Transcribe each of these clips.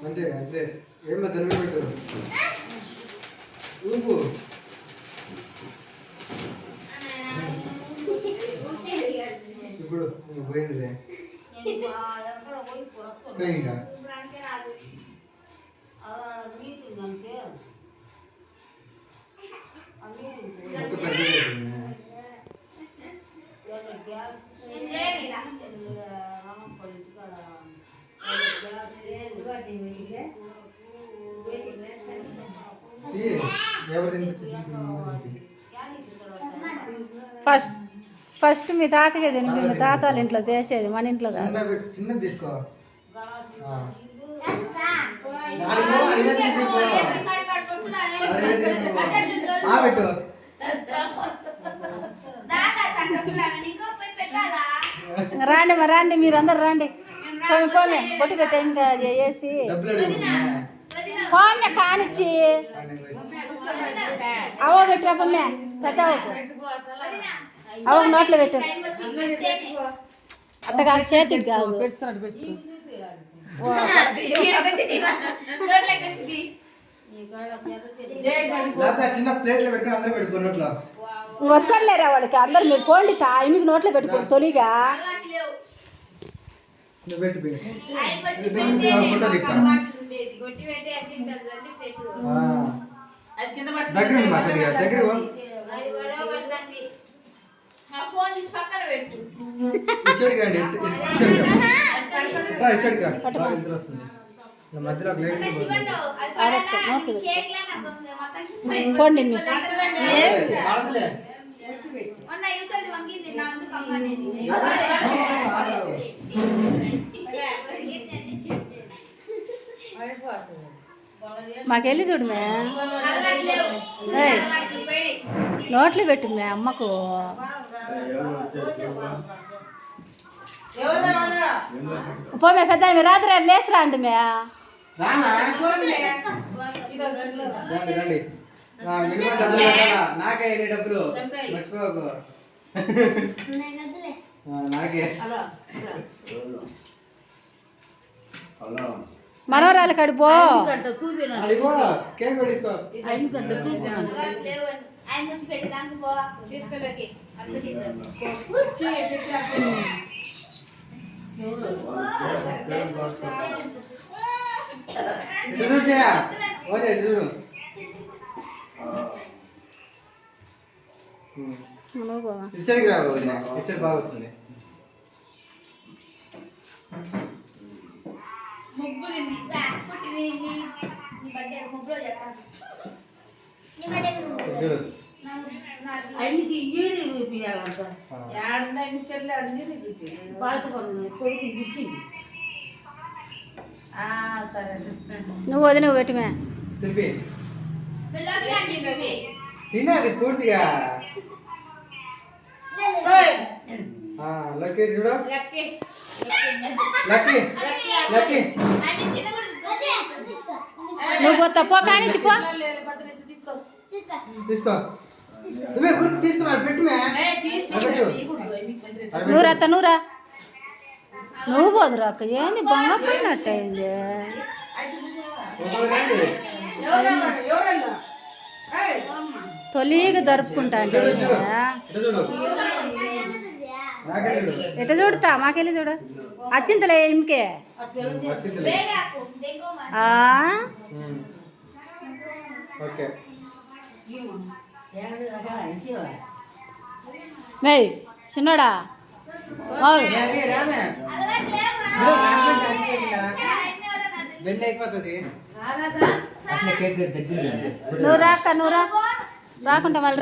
మంచిగా అంతే ఏమో తెలుగు పెట్టు ఊపు ఇప్పుడు పోయిందిలే ఇంకా ఫస్ట్ మీ తాతకే తినిపి మీ తాత వాళ్ళ ఇంట్లో చేసేది మన ఇంట్లో కాదు చిన్నది తీసుకో పెట్టు రాండి మరి రండి మీరు అందరు రండి పోనీ బొట్టు పెట్టే ఇంకా వేసి పోనీ కానిచ్చి అవ పెట్టరా పొమ్మే పెద్ద అవ నోట్లో పెట్టు అట్ట కాదు చేతికి కాదు చిన్న ప్లేట్లో పెట్టుకుని అందరూ పెట్టుకున్నట్లు వచ్చలేరా వాడికి అందరు మీరు పోండి మీకు నోట్లో పెట్టుకోండి తొలిగా పోండి మాకెళ్ళి చూడు మే నోట్లు పెట్టు మే అమ్మకు పోమే పెద్ద రాత్రి లేసి రండి మే నాకే డబ్బులు మర్చిపోకు నాకే మనవరాలు కడుపో కేక్ పెట్టుకో చూడు ఇచ్చడికి రావు ఇచ్చడి బాగా వచ్చింది నువ్వు వదిన పెట్టిమే తినేది పూర్తిగా లక్కీ చూడు లక్కీ లక్కీ నువ్వు పోతా పో కానీ తీసుకో నువ్వే తీసుకో పెట్టుమే నూరత్త నూరా నువ్వు పోదురా అక్క ఏంది బంగ పడినట్టు అయింది తొలిగా జరుపుకుంటా అంటే ఎట చూడతా మాకెళ్ళి చూడు అచ్చింతలే ఇంకే మే చిన్నోడా నువ్వు రాక్క నువ్వు రాకుంటే మళ్ళీ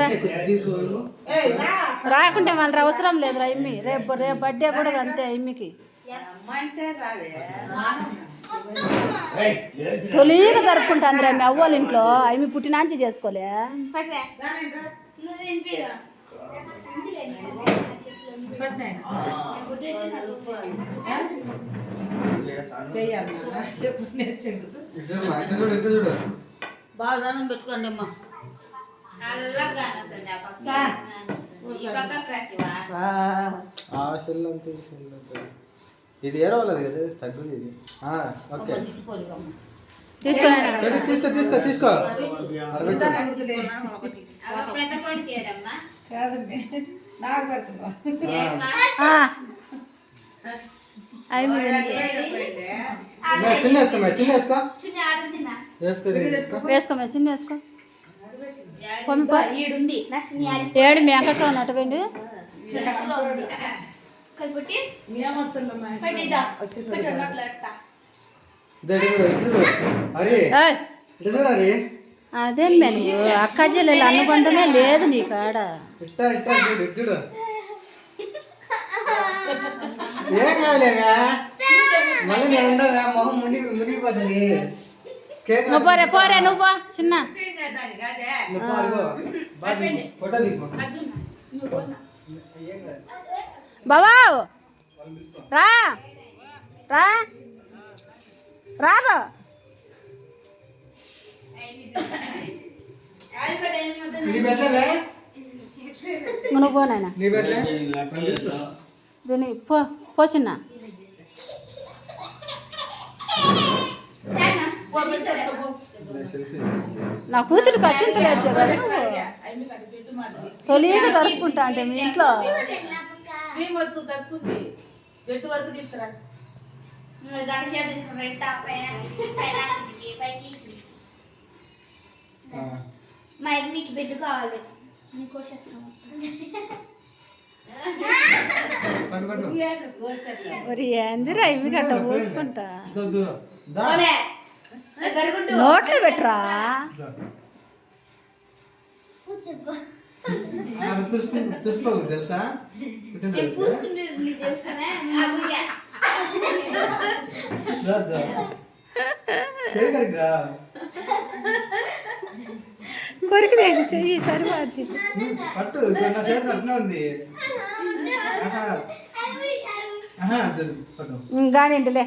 రాకుంటే మళ్ళీ అవసరం లేదురా ఇమ్మి రేపు బర్త్డే కూడా అంతే ఇమ్మికి తొలిగా జరుపుకుంటా అందరూ మీ అవ్వాలి ఇంట్లో అమ్మి పుట్టినాంచి చేసుకోలే బాగా పెట్టుకోండి అమ్మా ఇది ఏరో వాళ్ళది కదా తగ్గుంది ఇది ఓకే తీసుకోండి రెడీ, తీసుకో తీసుకో తీసుకో అరబెట్టు. అవి చిన్న వేసుకో చిన్న వేసుకో వేసుకో వేసుకో చిన్న వేసుకో ఏడు మీ అంకట్లో ఉన్నట్టు పోయింది అదే నువ్వు అక్క చెల్లెలు అనుబంధమే లేదు నీ కాడ. చూడు ఏం కాదులేగా మళ్ళీ నేను ఉండగా మొహం మునిగిపోతుంది. కేక్ నువ్వు పోరే పోరే నువ్వు పో చిన్న ఫోటో దిగు. బాబా రా రా రాబా నీ పెట్టలే నువ్వు పో నాయన నీ పెట్టలే దీన్ని పో పో చిన్న నా కూతురికి అచ్చింత వచ్చారు తొలిగా కలుపుకుంటా అంటే మీ ఇంట్లో మా మీకు బెడ్ కావాలి మరి ఏందిరా ఇవి గట్ట పోసుకుంటా నోట్లో పెట్టరా చూసుకో తెలుసా కొరికి తెగి చెయ్యి సరిపోద్ది పట్టు నా చేతి అట్నే ఉంది. గానింటిలే